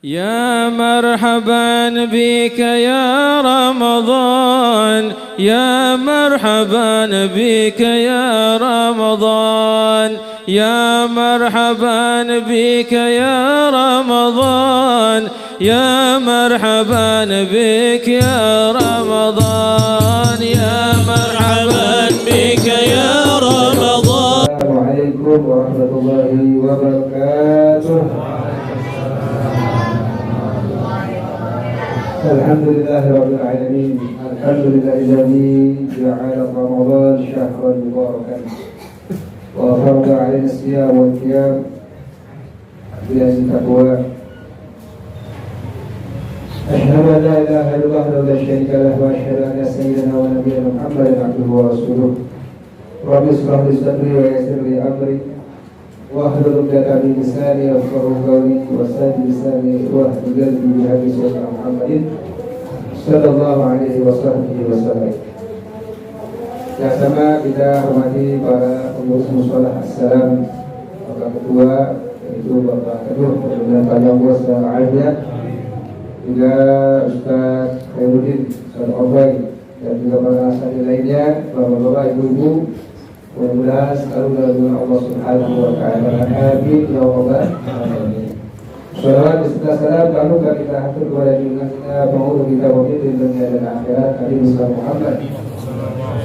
يا مرحبا بك يا رمضان، يا مرحبا بك يا رمضان، يا مرحبا بك يا رمضان، يا مرحبا بك يا رمضان، يا مرحبا بك يا رمضان. السلام عليكم ورحمة الله وبركاته. الحمد لله رب العالمين، الحمد لله الذي جعل رمضان شهرا مباركا وفرض علينا الصيام والقيام بأجل التقوى. أشهد أن لا إله إلا الله وحده لا شريك له، وأشهد أن سيدنا ونبينا محمدا عبده ورسوله. رب اشرح لي صدري ويسر لي أمري واحلل عقدة من لساني يفقهوا قولي وسدد لساني واهد قلبي بهدي سيدنا محمد صلى الله عليه وصحبه wasallam. Yang sama kita hormati para pengurus musholah. Assalam, Bapak Ketua, yaitu Bapak Ketua dan panjang umur selanjutnya, juga Ustaz Khairuddin, Ustaz Obay, dan juga para asatidz lainnya, bapak-bapak, ibu-ibu. Mudah-mudahan selalu dalam nama Allah Subhanahu wa Ta'ala. Amin ya rabbal alamin. Salawat beserta salam lalu kita hatur kepada junjungan kita, penghulu kita pemimpin dunia dan akhirat, Nabi Muhammad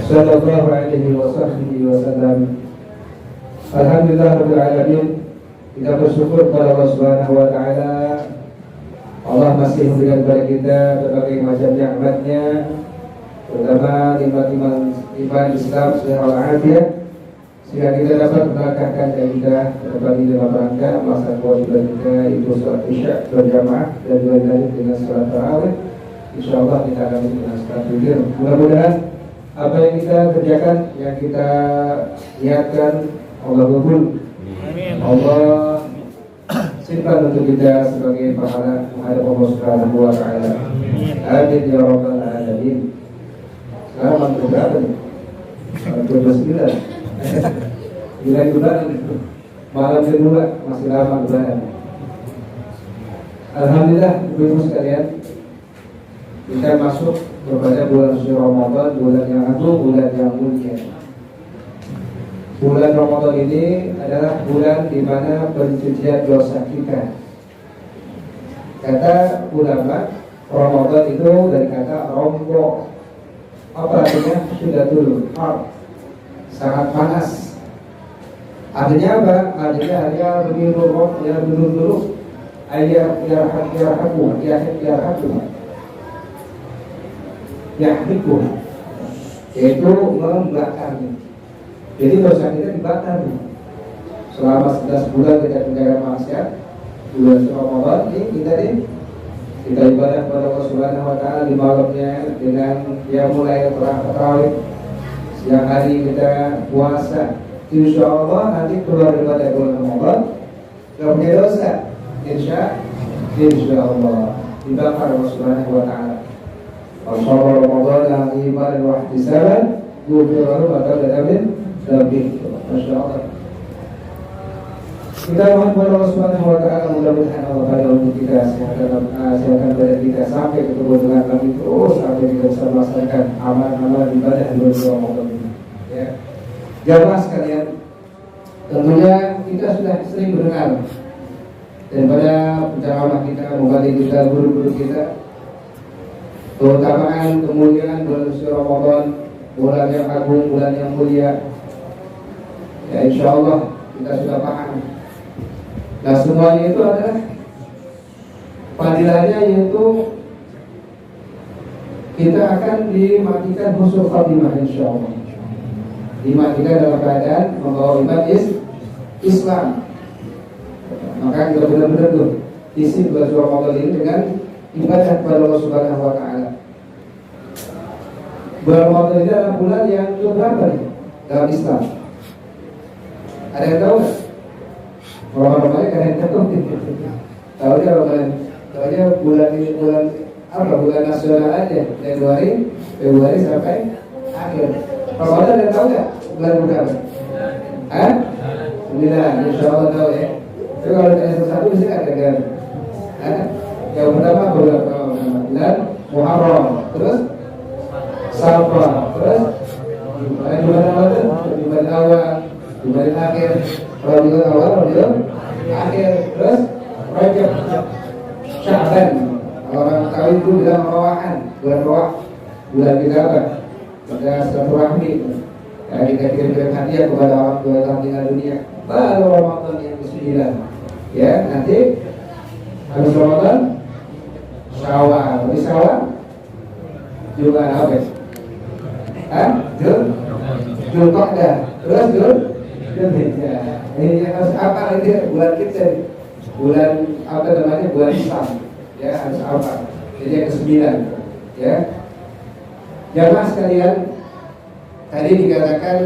sallallahu alaihi wasallam. Alhamdulillah rabbil alamin. Kita bersyukur kepada Allah Subhanahu wa Ta'ala. Allah masih memberikan kepada kita berbagai macam nikmat-Nya, terutama nikmat iman Islam secara walafiat, sehingga kita dapat melangkahkan kita kembali dalam rangka melaksanakan kewajiban kita, itu sholat isya berjamaah dan juga dilanjut dengan sholat tarawih. Insyaallah kita akan dengan sholat witir. Mudah-mudahan apa yang kita kerjakan, yang kita niatkan, Allah kabul. Allah simpan untuk kita sebagai pahala menghadap Allah Subhanahu wa Ta'ala. Amin ya rabbal alamin. Sekarang mantu berapa nih? Mantu 29. Bulan malam kedua, masih lama bulan. Alhamdulillah, ibu-ibu sekalian, kita masuk kepada bulan suci Ramadan, bulan yang agung, bulan yang mulia. Bulan Ramadan ini adalah bulan di mana pencucian dosa kita. Kata ulama, Ramadan itu dari kata rombo. Apa artinya? Sudah dulu, sangat panas. Artinya apa? Artinya hanya menurut yang dulu ayat yarhamu yaitu membakarnya. Jadi dosa kita dibakar. Selama 11 bulan kita tinggalkan maksiat, bulan Ramadan ini kita ibadah kepada Allah Subhanahu wa Ta'ala di malamnya dengan mulai tarawih. Siang hari kita puasa. Insya Allah nanti keluar daripada bulan Ramadan tidak punya dosa. Insya Allah dibakar Allah Subhanahu wa Ta'ala. Al-Shawar Ramadan yang ibadah wa ihtisaban ghufira lahu ma taqaddama min dhanbihi. Masya Allah. Kita mohon kepada Allah Subhanahu wa Ta'ala, mudah-mudahan Allah pada untuk kita silakan pada kita sampai ketemu dengan kami terus sampai kita bisa melaksanakan amal-amal ibadah di bulan Ramadan ini. Ya. Jamaah sekalian, tentunya kita sudah sering mendengar daripada penceramah kita, mubalik kita, guru-guru kita, keutamaan kemuliaan bulan suci Ramadan, bulan yang agung, bulan yang mulia. Ya, insya Allah kita sudah paham. Nah, semuanya itu adalah fadilahnya, yaitu kita akan dimatikan husnul khatimah insyaallah. Dimatikan dalam keadaan membawa iman Islam. Maka kita benar-benar tuh isi bulan Ramadan ini dengan ibadah kepada Allah Subhanahu wa Ta'ala. Bulan Ramadan ini adalah bulan yang keberapa nih dalam Islam? Ada yang tahu nggak? Ramadan kan yang tahu. Tahu dia Ramadan. Tahunya bulan ini bulan apa? Bulan nasional aja, Januari, Februari sampai akhir. Ramadan ada yang tahu nggak? Bulan berapa? Hah? 9. Insya Allah tahu ya. Tapi kalau tanya sesuatu bisa nggak dengar? Yang pertama bulan Muharram, terus Safar, terus bulan awal, bulan awal, bulan akhir, bulan awal, bulan akhir, terus Rajab, Sya'ban. Orang tahu itu bilang Rawahan, bulan Rawah, bulan Bidabat, pada silaturahmi. Kita kirim hadiah kepada orang tua yang tinggal dunia. Baru Ramadan yang ke-9. Ya, nanti habis Ramadan Syawal, habis Syawal juga apa? Zulqa'dah, terus Zulhijjah. Ini harus apa ini bulan kita? Bulan apa namanya? Bulan Islam. Ya, harus apa? Jadi yang ke-9. Ya. Jamaah sekalian, tadi dikatakan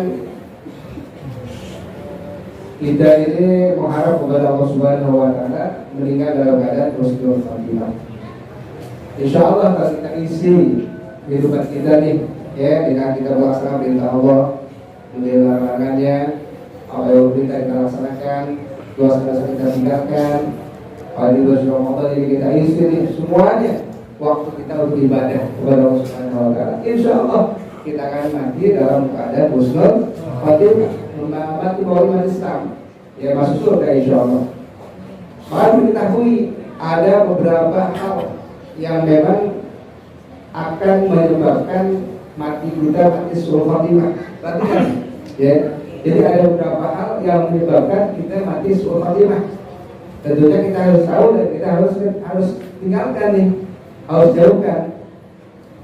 kita ini mengharap kepada Allah Subhanahu wa taala meninggal dalam keadaan husnul khatimah. Insyaallah kalau kita isi kehidupan kita nih, ya, dengan kita melaksanakan perintah Allah, menjauhi larangannya, apa yang perintah kita laksanakan, dosa-dosa kita tinggalkan. Pada bulan Ramadan ini kita isi nih semuanya waktu kita untuk ibadah kepada Allah Subhanahu wa taala. Insyaallah kita akan mati dalam keadaan husnul khatimah, mati bahwa iman Islam, ya, masuk surga insyaallah. Maka diketahui ada beberapa hal yang memang akan menyebabkan mati kita mati husnul khatimah. Perhatikan, ya. Jadi ada beberapa hal yang menyebabkan kita mati husnul khatimah. Tentunya kita harus tahu dan kita harus tinggalkan nih, harus jauhkan.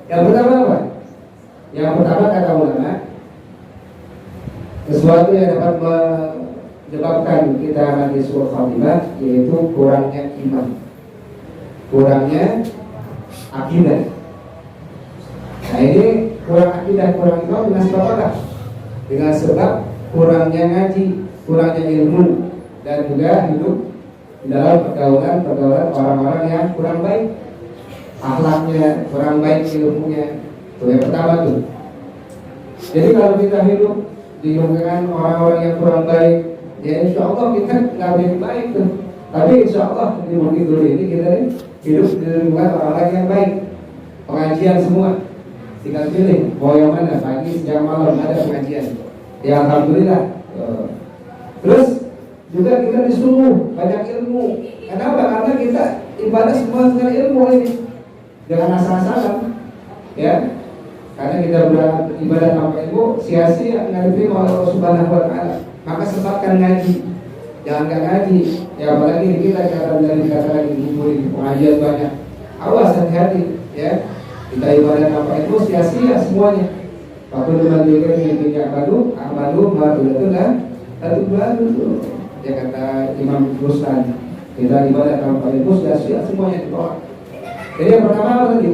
Yang pertama apa? Yang pertama kata ulama, sesuatu yang dapat menyebabkan kita mati husnul khatimah yaitu kurangnya iman, kurangnya akidah. Nah ini kurang akidah, kurang iman dengan sebab apa? Dengan sebab kurangnya ngaji, kurangnya ilmu, dan juga hidup dalam pergaulan orang-orang yang kurang baik, akhlaknya kurang baik, ilmunya. Itu yang pertama tuh. Jadi kalau kita hidup di lingkungan orang-orang yang kurang baik, ya insya Allah kita nggak baik tuh. Tapi insya Allah di bumi dulu ini kita hidup di lingkungan orang-orang yang baik, pengajian semua. Tinggal pilih mau yang mana, pagi, siang, malam ada pengajian. Ya alhamdulillah. Terus juga kita disuruh banyak ilmu. Kenapa? Karena kita ibadah semua dengan ilmu ini, jangan asal-asalan, ya. Karena kita beribadah tanpa ilmu sia-sia, nggak diterima oleh Allah Subhanahu wa taala. Maka sempatkan ngaji, jangan nggak ngaji. Ya apalagi kita kata lagi di pengajian banyak. Awas, hati-hati, ya. Kita ibadah tanpa ilmu sia-sia semuanya. Waktu dimandikan minyak baru, amalu ma'ulatullah, satu baru. Ya kata Imam Ruslan, kita ibadah tanpa ilmu sia-sia semuanya ditolak. Jadi yang pertama apa tadi?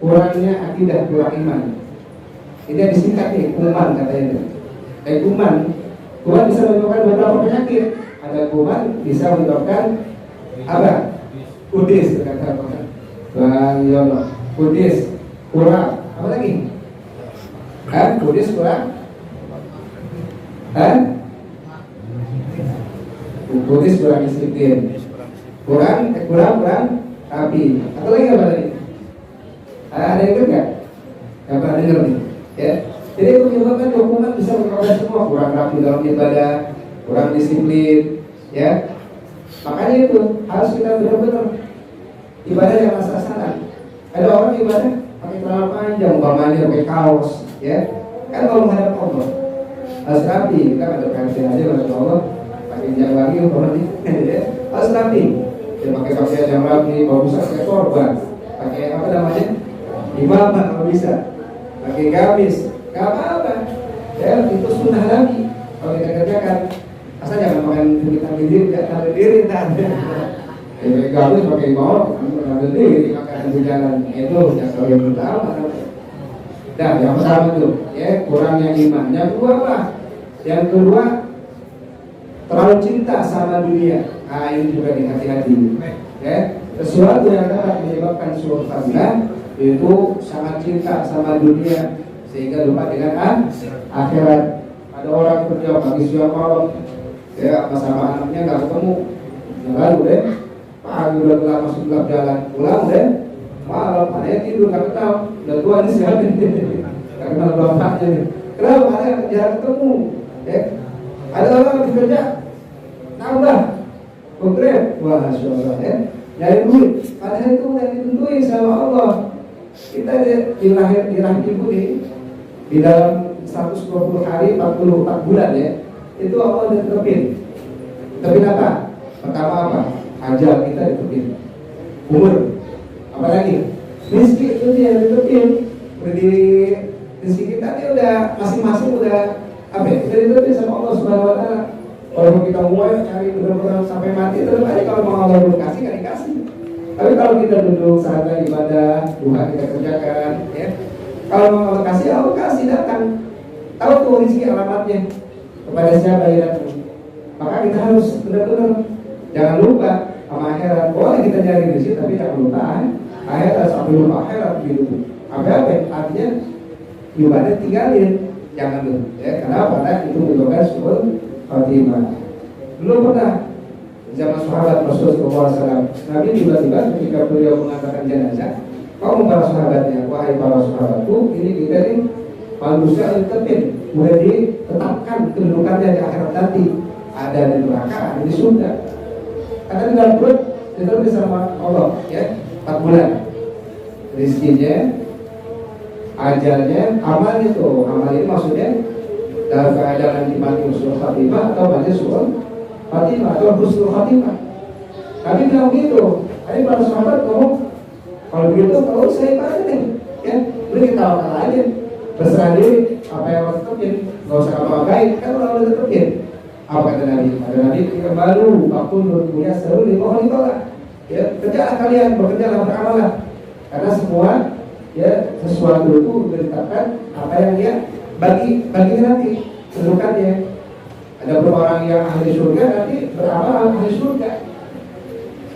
Kurangnya akidah, kurang iman. Ini disingkat nih, kuman katanya. Kuman bisa menyebabkan beberapa penyakit. Ada kuman bisa menyebabkan apa? Kudis, kata Bang Yono. Kudis, kurang. Apa lagi? Kudis kurang. Kudis kurang disiplin. Kurang rapi. Atau lagi apa tadi? Ada yang enggak? Gak pernah dengar nih, ya. Jadi itu menyebabkan dokumen bisa menyebabkan semua kurang rapi dalam ibadah, kurang disiplin, ya. Makanya itu harus kita benar-benar ibadah yang asal-asalan. Ada orang ibadah pakai celana panjang, umpamanya pakai kaos, ya. Kan kalau menghadap Allah harus rapi. Kita menghadap aja kepada Allah pakai jam lagi umpamanya, ya. Harus rapi. Dia pakai pakaian yang rapi, kalau bisa pakai sorban, pakai apa namanya? Imam kalau bisa pakai gamis, gak apa-apa, ya itu sunnah Nabi. Kalau kita kerjakan, asal jangan makan kulit ambil diri, tak ada. Pakai gamis, pakai imam, ambil diri, makan di jalan itu yang pertama. Nah, yang pertama itu, ya kurangnya iman. Yang kedua apa? Yang kedua terlalu cinta sama dunia. Nah ini juga hati-hati, ya. Sesuatu yang dapat menyebabkan suatu fadilah itu sangat cinta sama dunia sehingga lupa dengan akhirat. Ada orang kerja pagi siang malam, ya sama anaknya nggak ketemu, lalu deh pagi udah gelap masuk gelap jalan, pulang deh malam anaknya tidur nggak kenal, udah tua nih siapa nih, nggak kenal bapaknya nih. Kenapa? Karena jarang ketemu. Ya. Ada orang yang bekerja, nambah, konkret, wah masya Allah ya, nyari duit. Padahal itu udah ditentuin sama Allah. Kita di rahim ibu nih, di dalam 120 hari 44 bulan ya, itu Allah udah tetepin. Tetepin apa? Pertama apa? Ajal kita ditepin. Umur. Apalagi? Rizki itu dia ditepin. Udah di rizki kita ini udah masing-masing udah apa ya? Udah ditepin sama Allah Subhanahu Wa Taala. Kalau kita mau cari benar-benar sampai mati, terus aja kalau mau Allah belum kasih nggak dikasih. Tapi kalau kita duduk santai ibadah, doa kita kerjakan, ya. Kalau mau Allah kasih datang. Tahu tuh rezeki alamatnya kepada siapa ya datang. Maka kita harus benar-benar jangan lupa sama akhirat. Boleh kita cari rezeki, tapi jangan lupa akhirat sampai lupa akhirat gitu. Apa? Artinya ibadah tinggalin, jangan tuh. Ya, kenapa? Karena itu menyebabkan suul Fatimah. Belum pernah zaman sahabat Rasulullah SAW, Nabi tiba-tiba ketika beliau mengatakan jenazah, kaum para sahabatnya, wahai para sahabatku, ini kita ini manusia yang tertib, sudah ditetapkan kedudukannya di akhirat nanti, ada di neraka, ada di surga. Karena di dalam perut itu bersama Allah, ya 4 bulan, rezekinya, ajalnya, amal itu, amal ini maksudnya dalam keadaan nanti mati husnul khatimah atau mati suul Fatimah atau husnul khatimah. Tapi kalau gitu, ada para sahabat ngomong, kalau begitu kalau saya ibadah nih, ya, udah kita lakukan aja, berserah diri, apa yang harus tetepin, nggak usah apa-apain, kan orang udah tetepin. Apa kata Nabi? Kata Nabi, baru waktu dunia seru di pohon ditolak. Ya, kerjalah kalian, bekerjalah, beramalah, karena semua ya sesuatu itu ditetapkan apa yang dia bagi nanti kedudukannya. Ada beberapa orang yang ahli surga nanti beramal ahli surga.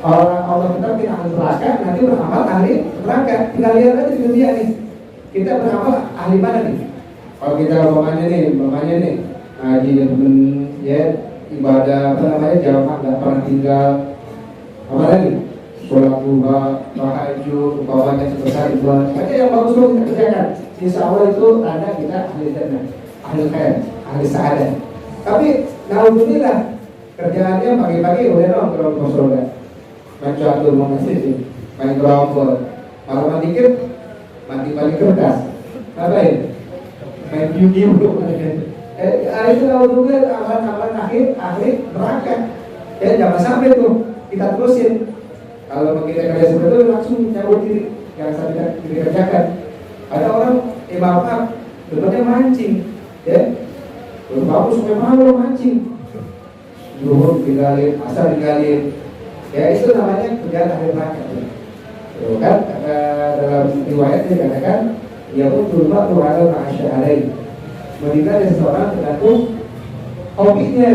Orang Allah tetapin ahli neraka nanti beramal ahli neraka. Tinggal lihat aja di dunia nih. Kita beramal ahli mana nih? Kalau kita umpamanya nih ngaji ya ibadah apa namanya jamaah nggak pernah tinggal, apa lagi? Sholat duha, tahajud, umpamanya sebesar ribuan. Aja yang bagus kita kerjakan. Insya Allah itu tanda kita ahli jannah, ahli khair, ahli sa'adah. Tapi alhamdulillah kerjaannya pagi-pagi udah nongkrong ke surga, main catur, main sisi, main kerompol, malam dikit mati kertas, ngapain? Main judi dulu. Itu alhamdulillah amalan akhir neraka. Ya jangan sampai tuh kita terusin. Kalau kita kerja seperti itu langsung cabut diri, jangan sampai dikerjakan. Ada orang maaf, sebenarnya mancing, ya. Baru sampai malu mancing, zuhur digalin, asar digalin, ya itu namanya kerjaan akhir neraka. Kan dalam riwayat dikatakan, ya pun turba tuhan ma'asyarain. Meninggal dari seseorang tergantung hobinya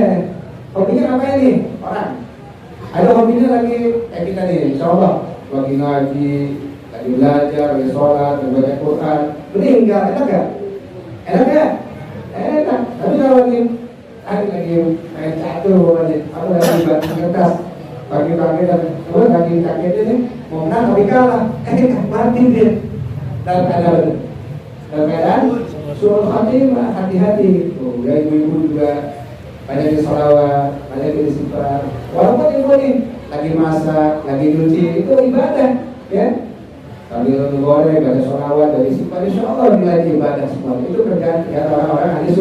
apa ini orang. Ada hobinya lagi kayak kita nih, insya Allah lagi ngaji, lagi belajar, lagi sholat, lagi baca Quran, meninggal, enak gak? Enak. Tapi kalau lagi main catur, aku lagi bantu kertas, pagi-pagi dan lagi kaget ini mau menang tapi kalah, mati dia. Dalam keadaan suul khatimah, hati-hati. Ya ibu-ibu juga banyak sholawat, banyak istighfar. Walaupun ibu ini lagi masak, lagi nyuci, itu ibadah, ya. Sambil goreng, baca sholawat, dari istighfar, insya Allah nilai ibadah semua. Itu kerjaan orang-orang ahli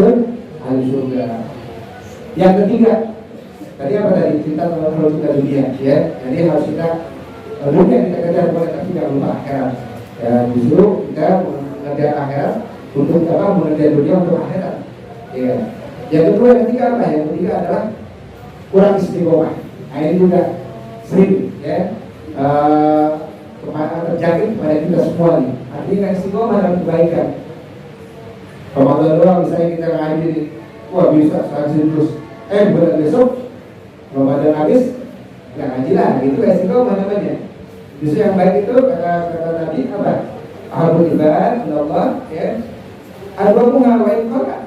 surga. Yang ketiga, tadi apa tadi? Kita kalau kita dunia, ya. Jadi harus kita dunia kita kerja boleh, tapi jangan lupa akhirat. Ya justru kita mengerjakan akhirat untuk apa? Mengerjakan dunia untuk akhirat. Ya. Yang kedua, yang ketiga apa? Yang ketiga adalah kurang istiqomah. Nah, ini juga sering, ya. Terjadi kepada kita semua nih. Artinya istiqomah dalam kebaikan. Ramadan doang misalnya kita ngaji nih, wah bisa sekali terus. Bulan besok Ramadan habis, nggak ngaji lah. Gitu istiqomah namanya. Justru yang baik itu kata Nabi apa? Ahlul ibad, Allah, ya. Al-Babu ngawain Quran.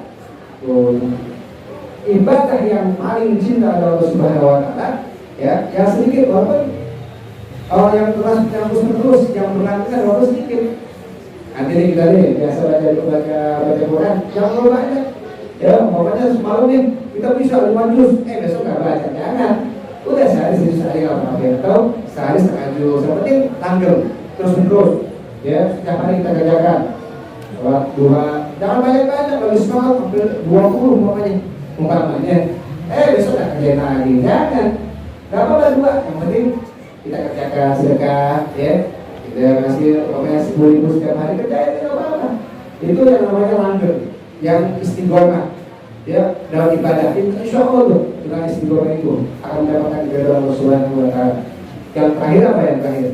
Ibadah yang paling cinta Allah Subhanahu Wa Taala, ya, yang sedikit walaupun Kalau yang terus yang berlanjut harus sedikit. Nanti nih kita nih biasa baca Quran, jangan terlalu banyak. Ya, pokoknya semalam nih kita bisa 5 juz, besok nggak baca, jangan. Udah sehari nggak apa-apa, atau sehari setengah juz. Yang penting langgeng terus. Ya, setiap hari kita kerjakan. Sholat duha, jangan banyak-banyak, bagi sholat hampir 20 umpamanya. Besok nggak kerjain lagi, jangan. Nggak apa-apa 2, yang penting kita kerjakan sedekah, ya. Kita kasih pokoknya 10.000 setiap hari, kerjain tidak apa-apa. Itu yang namanya langgeng, yang istiqomah, ya, dalam ibadah. Insya Allah tuh dengan istiqomah itu akan mendapatkan keridhaan Allah Subhanahu wa Ta'ala. Yang terakhir apa yang terakhir?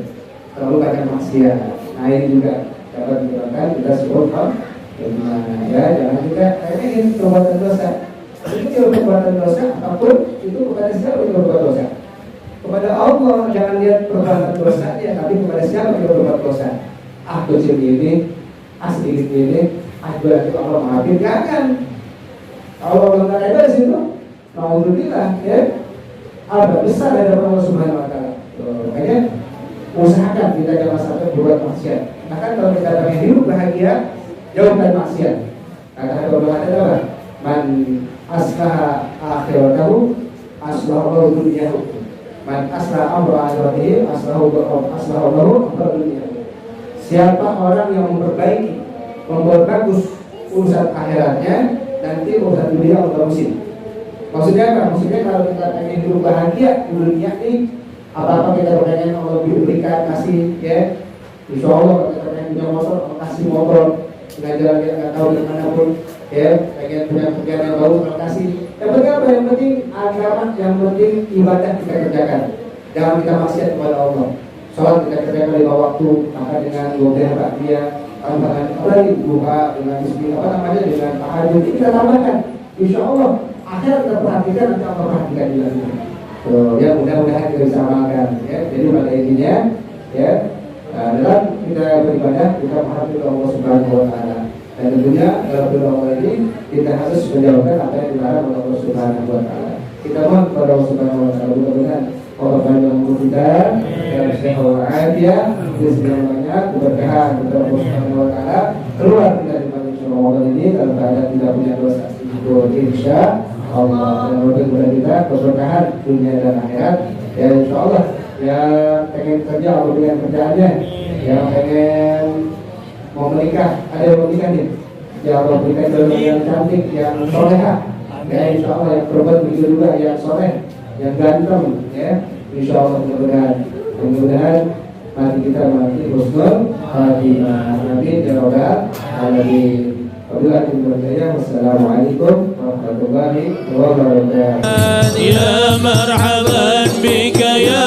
Terlalu banyak maksiat. Nah ini juga dapat menyebabkan kita suruh ya, jangan juga ingin perbuatan dosa. Itu perbuatan dosa apapun itu kepada siapa kita berbuat dosa? Kepada Allah, jangan lihat perbuatan dosa ya, tapi kepada siapa kita berbuat dosa? Kecil ini, sedikit ini, berarti Allah maafin, jangan. Kalau Allah nggak ada di situ, alhamdulillah, ya, ada besar dari Allah Subhanahu wa Ta'ala. Makanya usahakan kita jangan sampai berbuat maksiat. Bahkan kalau kita pengen hidup bahagia, jauhkan maksiat. Kata Allah apa? Man aslaha akhiratahu aslaha dunyahu. Man aslaha amra akhiratihi aslaha amra dunyahu. Siapa orang yang membuat bagus urusan akhiratnya, nanti urusan dunia Allah urusin. Maksudnya apa? Maksudnya kalau kita pengen hidup bahagia di dunia ini, apa-apa kita pengen Allah berikan, kasih, ya. Insya Allah kita pengen punya motor, kasih motor, jalan yang nggak tahu di mana pun, ya. Pengen punya kerjaan yang bagus, kasih. Yang penting apa? Yang penting agama, yang penting ibadah kita kerjakan. Jangan kita maksiat kepada Allah. Sholat kita kerjakan 5 waktu, maka dengan godain bakpia, apalagi duha dengan dengan tahajud kita tambahkan. Insya Allah akhirat kita perhatikan, nanti Allah perhatikan juga. Ya mudah-mudahan kita bisa amalkan, ya. Jadi pada intinya, ya, dalam kita beribadah kita menghadap Allah Subhanahu wa Ta'ala, dan tentunya dalam berdoa ini kita harus menjauhkan apa yang dilarang oleh Allah Subhanahu wa Ta'ala. Kita mohon kepada Allah Subhanahu wa Ta'ala, mudah-mudahan Allah bantu kita dalam sehat afiat, rezeki banyak, keberkahan dari Allah Subhanahu wa Ta'ala, keluar dari majelis Ramadan ini dalam keadaan tidak punya dosa sedikit, insya Allah. Dan mudah-mudahan kita keberkahan dunia dan akhirat, ya insya Allah. Yang pengen kerja Allah berikan kerjaannya, yang pengen mau menikah ada yang mau menikah nih, ya Allah berikan jodoh yang cantik, yang soleha, ya insya Allah. Yang perempuan begitu juga, yang soleh, yang ganteng, ya insya Allah. Mudah-mudahan mati kita mati husnul khatimah. Amin ya rabbal alamin. Wassalamualaikum warahmatullahi wabarakatuh. Ya marhaban bika ya